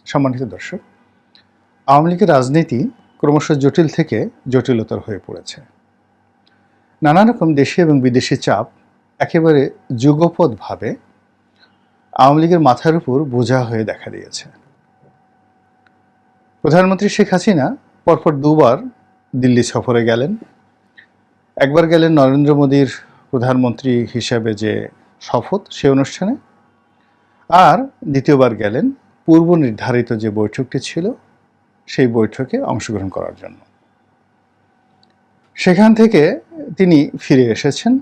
সম্মানিত দর্শক, আওয়ামী লীগের রাজনীতি ক্রমশ জটিল থেকে জটিলতর হয়ে পড়েছে। নানা রকম দেশি এবং বিদেশি চাপ একেবারে যুগপৎভাবে আওয়ামী লীগের মাথার উপর বোঝা হয়ে দেখা দিয়েছে। প্রধানমন্ত্রী শেখ হাসিনা পরপর দুবার দিল্লি সফরে গেলেন। একবার গেলেন নরেন্দ্র মোদীর প্রধানমন্ত্রী হিসাবে যে শপথ সে অনুষ্ঠানে, আর দ্বিতীয়বার গেলেন পূর্ব নির্ধারিত যে বৈঠকটি ছিল সেই বৈঠকে অংশগ্রহণ করার জন্য। সেখান থেকে তিনি ফিরে এসেছেন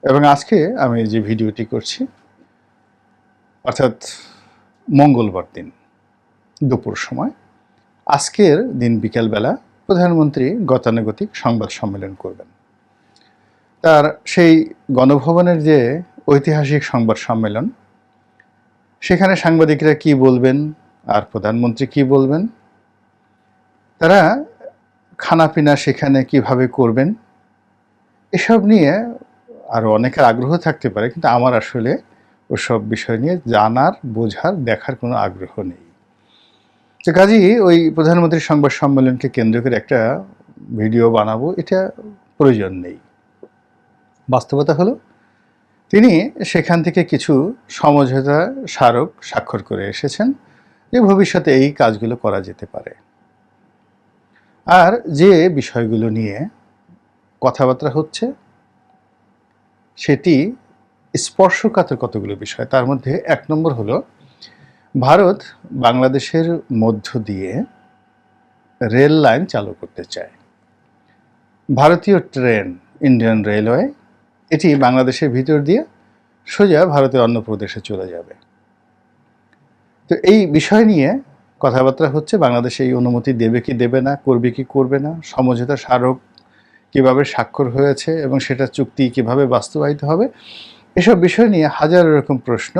এবং আজকে আমি যে ভিডিওটি করছি, অর্থাৎ মঙ্গলবার দিন দুপুর সময়, আজকের দিন বিকেলবেলা প্রধানমন্ত্রী গতানুগতিক সংবাদ সম্মেলন করবেন। তার সেই গণভবনের যে ঐতিহাসিক সংবাদ সম্মেলন, সেখানে সাংবাদিকরা কি বলবেন আর প্রধানমন্ত্রী কি বলবেন, তারা খানাপিনা সেখানে কিভাবে করবেন, এসব নিয়ে আরও অনেকের আগ্রহ থাকতে পারে, কিন্তু আমার আসলে ওসব বিষয় নিয়ে জানার, বোঝার, দেখার কোনো আগ্রহ নেই। তো কাজেই ওই প্রধানমন্ত্রীর সংবাদ সম্মেলনকে কেন্দ্র করে একটা ভিডিও বানাবো, এটা প্রয়োজন নেই। বাস্তবতা হলো তিনি সেখান থেকে কিছু সমঝোতা স্মারক স্বাক্ষর করে এসেছেন যে ভবিষ্যতে এই কাজগুলো করা যেতে পারে। আর যে বিষয়গুলো নিয়ে কথাবার্তা হচ্ছে সেটি স্পর্শকাতর কতগুলো বিষয়। তার মধ্যে এক নম্বর হলো ভারত বাংলাদেশের মধ্য দিয়ে রেল লাইন চালু করতে চায়। ভারতীয় ট্রেন, ইন্ডিয়ান রেলওয়ে, এটি বাংলাদেশের ভিতর দিয়ে সোজা ভারতের অন্য প্রদেশে চলে যাবে। তো এই বিষয় নিয়ে কথাবার্তা হচ্ছে, বাংলাদেশ এই অনুমতি দেবে কি দেবে না, করবে কি করবে না, সমঝোতা স্মারক কিভাবে স্বাক্ষর হয়েছে এবং সেটা চুক্তি কিভাবে বাস্তবায়িত হবে, এসব বিষয় নিয়ে হাজারো রকম প্রশ্ন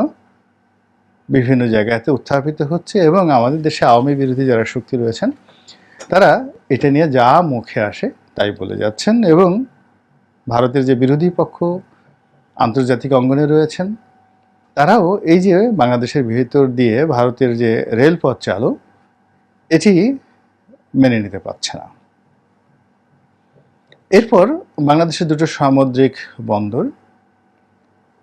বিভিন্ন জায়গাতে উত্থাপিত হচ্ছে। এবং আমাদের দেশে আওয়ামী বিরোধী যারা শক্তি রয়েছেন তারা এটা নিয়ে যা মুখে আসে তাই বলে যাচ্ছেন, এবং ভারতের যে বিরোধী পক্ষ আন্তর্জাতিক অঙ্গনে রয়েছেন তারাও এই যে বাংলাদেশের ভিতর দিয়ে ভারতের যে রেলপথ চালু, এটি মেনে নিতে পারছে না। এরপর বাংলাদেশের দুটো সামুদ্রিক বন্দর,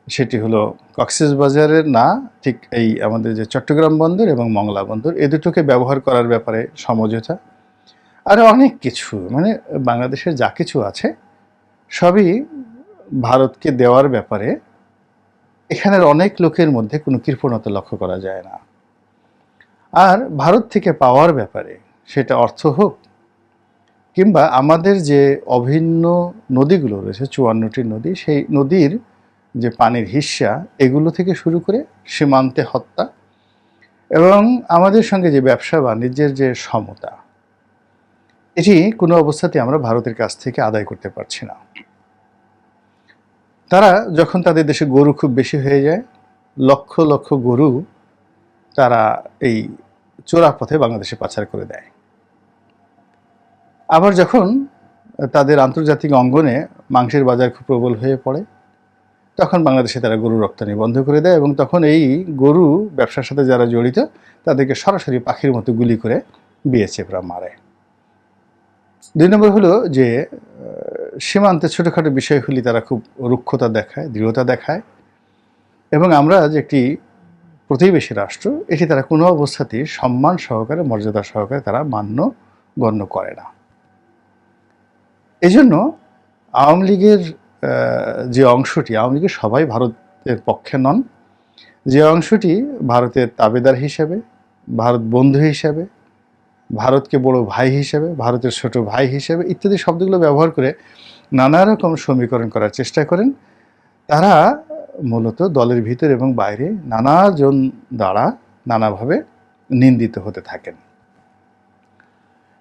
সেটি হলো কক্সবাজারের না ঠিক এই আমাদের যে চট্টগ্রাম বন্দর এবং মংলা বন্দর, এ দুটোকে ব্যবহার করার ব্যাপারে সমঝোতা, আর অনেক কিছু, মানে বাংলাদেশের যা কিছু আছে সবই ভারতকে দেওয়ার ব্যাপারে এখানের অনেক লোকের মধ্যে কোনো কৃপণতা লক্ষ্য করা যায় না। আর ভারত থেকে পাওয়ার ব্যাপারে, সেটা অর্থ হোক কিংবা আমাদের যে অভিন্ন নদীগুলো রয়েছে 54টি নদী, সেই নদীর যে পানির হিস্যা, এগুলো থেকে শুরু করে সীমান্তে হত্যা এবং আমাদের সঙ্গে যে ব্যবসা বাণিজ্যের যে সমতা, এটি কোনো অবস্থাতে আমরা ভারতের কাছ থেকে আদায় করতে পারছি না। তারা যখন তাদের দেশে গরু খুব বেশি হয়ে যায়, লক্ষ লক্ষ গরু তারা এই চোরা পথে বাংলাদেশে পাচার করে দেয়। আবার যখন তাদের আন্তর্জাতিক অঙ্গনে মাংসের বাজার খুব প্রবল হয়ে পড়ে, তখন বাংলাদেশে তারা গরু রপ্তানি বন্ধ করে দেয় এবং তখন এই গরু ব্যবসার সাথে যারা জড়িত তাদেরকে সরাসরি পাখির মতো গুলি করে বিয়ে চেপড়া মারে। 2 নম্বর হলো যে সীমান্তে ছোটোখাটো বিষয় হলে তারা খুব রুক্ষতা দেখায়, দৃঢ়তা দেখায়, এবং আমরা যে একটি প্রতিবেশী রাষ্ট্র, এটি তারা কোনো অবস্থাতেই সম্মান সহকারে, মর্যাদা সহকারে তারা গণ্য করে না। এজন্য আওয়ামী লীগের যে অংশটি, আওয়ামী লীগের সবাই ভারতের পক্ষে নন, যে অংশটি ভারতের তাবেদার হিসেবে, ভারত বন্ধু হিসেবে, ভারতকে বড় ভাই হিসেবে, ভারতের ছোট ভাই হিসেবে ইত্যাদি শব্দগুলো ব্যবহার করে নানা রকম সমীকরণ করার চেষ্টা করেন, তারা মূলত দলের ভিতর এবং বাইরে নানাজন দ্বারা নানাভাবে নিন্দিত হতে থাকেন।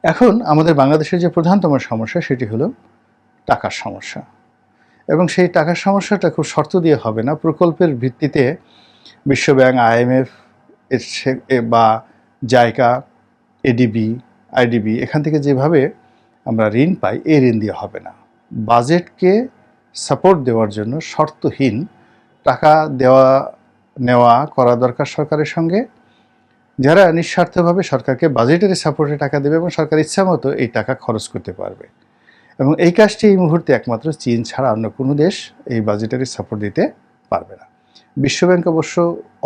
এখন আমাদের বাংলাদেশের যে প্রধানতম সমস্যা সেটি হলো টাকার সমস্যা, এবং সেই টাকার সমস্যাটা খুব শর্ত দিয়ে হবে না, প্রকল্পের ভিত্তিতে বিশ্বব্যাংক, IMF বা জাইকা, ADB, IDB এখান থেকে যেভাবে আমরা ঋণ পাই, এই ঋণ দিয়ে হবে না। বাজেটকে সাপোর্ট দেওয়ার জন্য শর্তহীন টাকা দেওয়া নেওয়া করা দরকার সরকারের সঙ্গে, যারা নিঃস্বার্থভাবে সরকারকে বাজেটারি সাপোর্টে টাকা দেবে এবং সরকার ইচ্ছামতো এই টাকা খরচ করতে পারবে। এবং এই কাজটি এই মুহূর্তে একমাত্র চীন ছাড়া অন্য কোনো দেশ এই বাজেটারি সাপোর্ট দিতে পারবে না। বিশ্বব্যাংক অবশ্য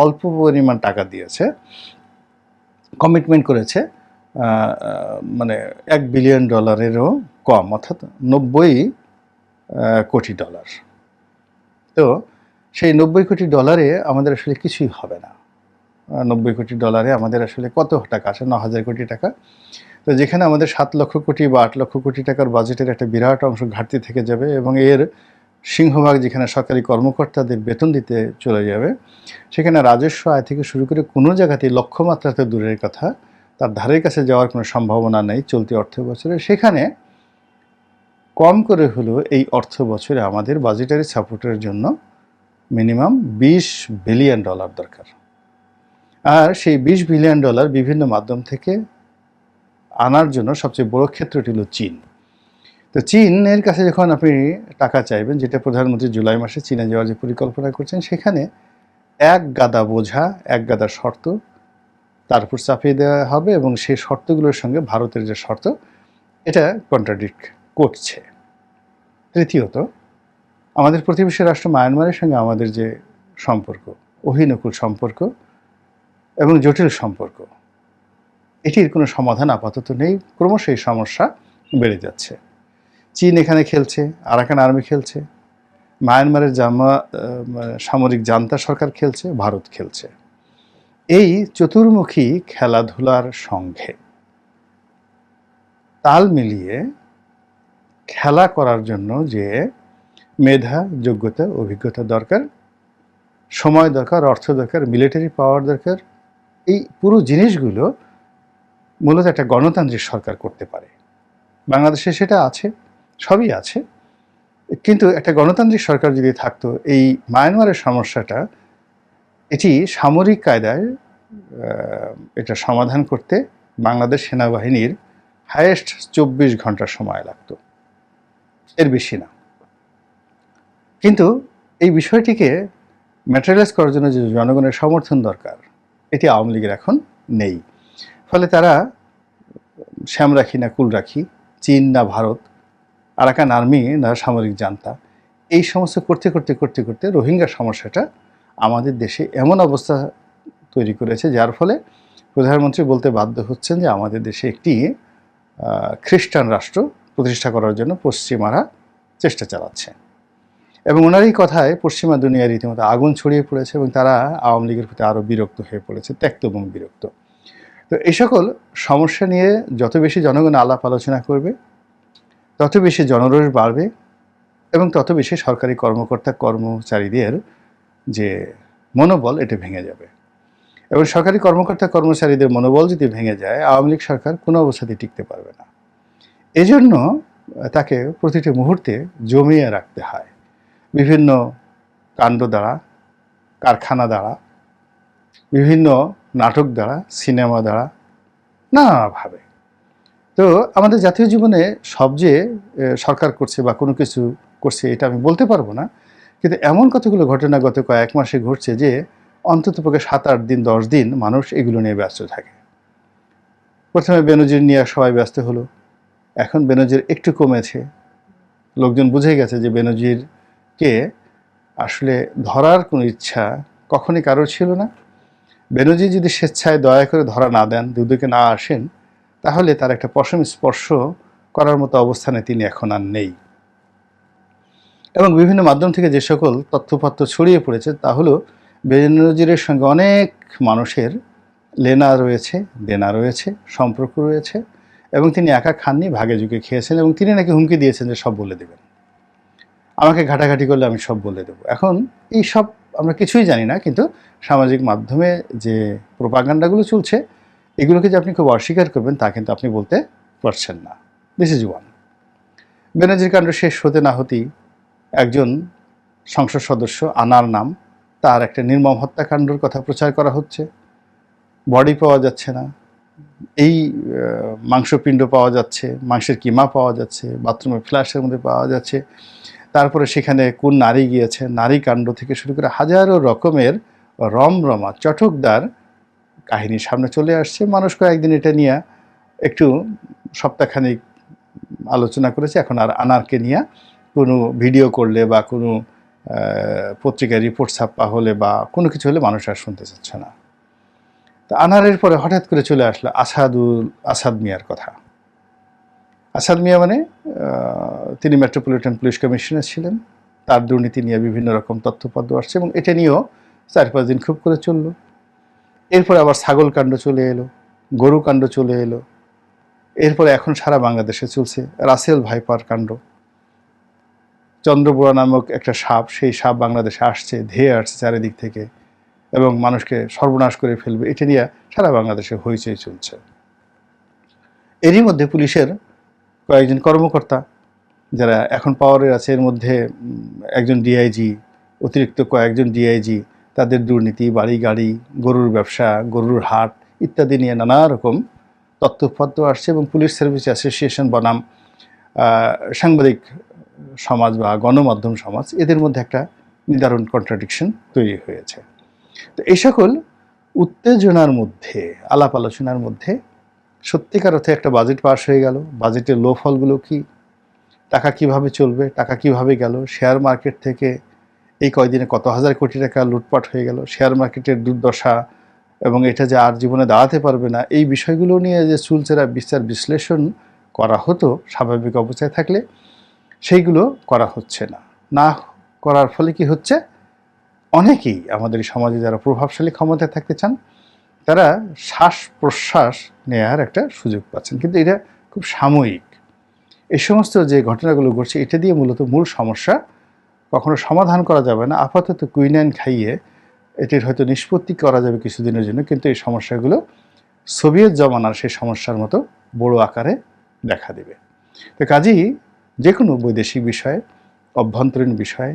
অল্প পরিমাণ টাকা দিয়েছে, কমিটমেন্ট করেছে মানে $1 বিলিয়ন কম, অর্থাৎ 90 কোটি ডলার। তো সেই 90 কোটি ডলারে আমাদের আসলে কিছুই হবে না। 90 কোটি ডলারে আমাদের আসলে কত টাকা আসে? 9,000 কোটি টাকা। তো যেখানে আমাদের 7 লক্ষ কোটি বা 8 লক্ষ কোটি টাকার বাজেটের একটা বিরাট অংশ ঘাটতি থেকে যাবে এবং এর সিংহভাগ যেখানে সরকারি কর্মকর্তাদের বেতন দিতে চলে যাবে, সেখানে রাজস্ব আয় থেকে শুরু করে কোনো জায়গাতেই লক্ষ্যমাত্রাতে দূরের কথা, তার ধারের কাছে যাওয়ার কোনো সম্ভাবনা নেই চলতি অর্থ বছরে। সেখানে কম করে হলেও এই অর্থ বছরে আমাদের বাজেটারি সাপোর্টের জন্য মিনিমাম $20 বিলিয়ন দরকার। আর সেই $20 বিলিয়ন বিভিন্ন মাধ্যম থেকে আনার জন্য সবচেয়ে বড় ক্ষেত্রটি হলো চীন। তো চীনের কাছে যখন আপনি টাকা চাইবেন, যেটা প্রধানমন্ত্রী জুলাই মাসে চীনে যাওয়ার যে পরিকল্পনা করছেন, সেখানে এক গাদা বোঝা, এক গাদা শর্ত তার উপর চাপিয়ে দেওয়া হবে এবং সেই শর্তগুলোর সঙ্গে ভারতের যে শর্ত, এটা কন্ট্রাডিক্ট করছে। তৃতীয়ত, আমাদের প্রতিবেশী রাষ্ট্র মায়ানমারের সঙ্গে আমাদের যে সম্পর্ক, অহিনকুল সম্পর্ক এবং জটিল সম্পর্ক, এটির কোনো সমাধান আপাতত নেই। ক্রমশ এই সমস্যা বেড়ে যাচ্ছে। চীন এখানে খেলছে, আরাকান আর্মি খেলছে, মায়ানমারের সামরিক জান্তা সরকার খেলছে, ভারত খেলছে। এই চতুর্মুখী খেলাধুলার সঙ্গে তাল মিলিয়ে খেলা করার জন্য যে মেধা, যোগ্যতা, অভিজ্ঞতা দরকার, সময় দরকার, অর্থ দরকার, মিলিটারি পাওয়ার দরকার, এই পুরো জিনিসগুলো মূলত একটা গণতান্ত্রিক সরকার করতে পারে। বাংলাদেশে সেটা আছে, সবই আছে। কিন্তু একটা গণতান্ত্রিক সরকার যদি থাকতো, এই মায়ানমারের সমস্যাটা এটি সামরিক কায়দায় এটা সমাধান করতে বাংলাদেশ সেনাবাহিনীর হায়েস্ট 24 ঘন্টা সময় লাগতো, এর বেশি না। কিন্তু এই বিষয়টিকে ম্যাটেরিয়ালাইজ করার জন্য যে জনগণের সমর্থন দরকার, এটি আওয়ামী লীগের এখন নেই। ফলে তারা শ্যাম রাখি না কুল রাখি, চীন না ভারত, আরাকান আর্মি না সামরিক জান্তা, এই সমস্ত করতে করতে করতে করতে রোহিঙ্গা সমস্যাটা আমাদের দেশে এমন অবস্থা তৈরি করেছে, যার ফলে প্রধানমন্ত্রী বলতে বাধ্য হচ্ছেন যে আমাদের দেশে একটি খ্রিস্টান রাষ্ট্র প্রতিষ্ঠা করার জন্য পশ্চিমারা চেষ্টা চালাচ্ছে। এবং ওনার এই কথায় পশ্চিমা দুনিয়ার রীতিমতো আগুন ছড়িয়ে পড়েছে এবং তারা আওয়ামী লীগের প্রতি আরও বিরক্ত হয়ে পড়েছে, ত্যক্ত এবং বিরক্ত। তো এই সকল সমস্যা নিয়ে যত বেশি জনগণ আলাপ আলোচনা করবে, তত বেশি জনরোষ বাড়বে এবং তত বেশি সরকারি কর্মকর্তা কর্মচারীদের যে মনোবল, এটা ভেঙে যাবে। এবং সরকারি কর্মকর্তা কর্মচারীদের মনোবল যদি ভেঙে যায়, আওয়ামী লীগ সরকার কোনো অবস্থাতেই টিকতে পারবে না। এজন্য তাকে প্রতিটি মুহূর্তে জমিয়ে রাখতে হয় বিভিন্ন কাণ্ড দ্বারা, কারখানা দ্বারা, বিভিন্ন নাটক দ্বারা, সিনেমা দ্বারা, নানাভাবে। তো আমাদের জাতীয় জীবনে সব যে সরকার করছে বা কোনো কিছু করছে এটা আমি বলতে পারবো না, কিন্তু এমন কতগুলো ঘটনা গত কয়েক মাসে ঘটছে যে অন্ততপক্ষে 7-8 দিন 10 দিন মানুষ এগুলো নিয়ে ব্যস্ত থাকে। প্রথমে বেনজির নিয়ে সবাই ব্যস্ত হলো, এখন বেনজির একটু কমেছে, লোকজন বুঝে গেছে যে বেনজিরকে আসলে ধরার কোনো ইচ্ছা কখনই কারোর ছিল না। বেনজির যদি স্বেচ্ছায় দয়া করে ধরা না দেন, দুদকে না আসেন, তাহলে তার একটা পশম স্পর্শ করার মতো অবস্থানে তিনি এখন আর নেই। এবং বিভিন্ন মাধ্যম থেকে যে সকল তথ্যপত্র ছড়িয়ে পড়েছে, তা হলো বেনজিরের সঙ্গে অনেক মানুষের লেনা রয়েছে, দেনা রয়েছে, সম্পর্ক রয়েছে এবং তিনি একা খাননি, ভাগে যুগে খেয়েছেন এবং তিনি নাকি হুমকি দিয়েছেন যে সব বলে দেবেন, আমাকে ঘাটাঘাটি করলে আমি সব বলে দেবো। এখন এই সব আমরা কিছুই জানি না, কিন্তু সামাজিক মাধ্যমে যে প্রোপাগান্ডাগুলো চলছে, এগুলোকে যে আপনি খুব অস্বীকার করবেন তা কিন্তু আপনি বলতে পারছেন না। This is one. বেনজির কাণ্ড শেষ হতে না হতেই একজন সংসদ সদস্য আনার নাম, তার একটা নির্মম হত্যাকাণ্ডর কথা প্রচার করা হচ্ছে। বডি পাওয়া যাচ্ছে না, এই মাংসপিণ্ড পাওয়া যাচ্ছে, মাংসের কিমা পাওয়া যাচ্ছে, বাথরুমের ফ্ল্যাশের মধ্যে পাওয়া যাচ্ছে। তারপরে সেখানে কোন নারী গিয়েছে, নারী কাণ্ড থেকে শুরু করে হাজারো রকমের রমরমা চটকদার কাহিনী সামনে চলে আসছে। মানুষ কয়েকদিন এটা নিয়ে একটু সপ্তাহখানিক আলোচনা করেছে। এখন আর আনারকে নিয়ে কোনো ভিডিও করলে বা কোনো পত্রিকায় রিপোর্ট ছাপা হলে বা কোনো কিছু হলে মানুষ আর শুনতে চাচ্ছে না। তো আনারের পরে হঠাৎ করে চলে আসলো আসাদ মিয়ার কথা। আসাদ মিয়া মানে তিনি মেট্রোপলিটন পুলিশ কমিশনার ছিলেন। তার দুর্নীতি নিয়ে বিভিন্ন রকম তথ্যপত্র আসছে এবং এটা নিয়েও 4-5 দিন খুব করে চলল। এরপরে আবার ছাগল কাণ্ড চলে এলো, গরু কাণ্ড চলে এলো। এরপরে এখন সারা বাংলাদেশে চলছে রাসেল ভাইপার কাণ্ড। চন্দ্রবোড়া নামক একটা সাপ, সেই সাপ বাংলাদেশে আসছে, ধেয়ে আসছে চারিদিক থেকে এবং মানুষকে সর্বনাশ করে ফেলবে, এটা নিয়ে সারা বাংলাদেশে হইচই চলছে। এরই মধ্যে পুলিশের কয়েকজন কর্মকর্তা যারা এখন পাওয়ারে আছে, এর মধ্যে একজন ডিআইজি, অতিরিক্ত কয়েকজন ডিআইজি, তাদের দুর্নীতি, বাড়ি গাড়ি, গরুর ব্যবসা, গরুর হাট ইত্যাদি নিয়ে নানা রকম তথ্যপত্র আসছে এবং পুলিশ সার্ভিস অ্যাসোসিয়েশন বনাম সাংবাদিক সমাজ বা গণমাধ্যম সমাজ, এদের মধ্যে একটা নিদারুণ কন্ট্রাডিকশন তৈরি হয়েছে। তো এই সকল উত্তেজনার মধ্যে, আলাপ আলোচনার মধ্যে সত্যিকার অর্থে একটা বাজেট পাস হয়ে গেল। বাজেটের লো ফলগুলো কি, টাকা কিভাবে চলবে, টাকা কিভাবে গেল, শেয়ার মার্কেট থেকে এই কয়দিনে কত হাজার কোটি টাকা লুটপাট হয়ে গেল, শেয়ার মার্কেটের দুর্দশা এবং এটা যে আর জীবনে দাঁড়াতে পারবে না, এই বিষয়গুলো নিয়ে যে চুলচেরা বিচার বিশ্লেষণ করা হতো স্বাভাবিক অবস্থায় থাকলে, সেইগুলো করা হচ্ছে না। না করার ফলে কি হচ্ছে, অনেকেই আমাদের সমাজে যারা প্রভাবশালী ক্ষমতায় থাকতে চান, তারা শ্বাস প্রশ্বাস নেওয়ার একটা সুযোগ পাচ্ছেন, কিন্তু এটা খুব সাময়িক। এই সমস্ত যে ঘটনাগুলো ঘটছে, এটা দিয়ে মূল সমস্যা কখনো সমাধান করা যাবে না। আপাতত কুইনাইন খাইয়ে এটির হয়তো নিষ্পত্তি করা যাবে কিছুদিনের জন্য, কিন্তু এই সমস্যাগুলো সোভিয়েত জমানার সেই সমস্যার মতো বড় আকারে দেখা দেবে। তো কাজেই যে কোনো বৈদেশিক বিষয়ে, অভ্যন্তরীণ বিষয়ে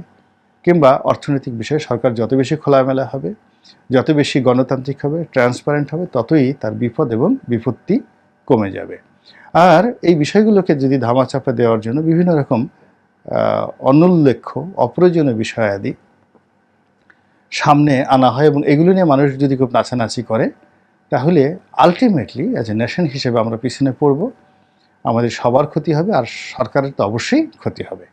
কিংবা অর্থনৈতিক বিষয়ে সরকার যত বেশি খোলামেলা হবে, যত বেশি গণতান্ত্রিক হবে, ট্রান্সপারেন্ট হবে, ততই তার বিপদ এবং বিপত্তি কমে যাবে। আর এই বিষয়গুলোকে যদি ধামাচাপা দেওয়ার জন্য বিভিন্ন রকম অনুল্লেখ্য অপ্রয়োজনীয় বিষয়াদি সামনে আনা হয় এবং এগুলো নিয়ে মানুষ যদি খুব নাচানাচি করে, তাহলে আলটিমেটলি অ্যাজ এ নেশন হিসেবে আমরা পিছনে পড়ব, আমাদের সবার ক্ষতি হবে, আর সরকারের তো অবশ্যই ক্ষতি হবে।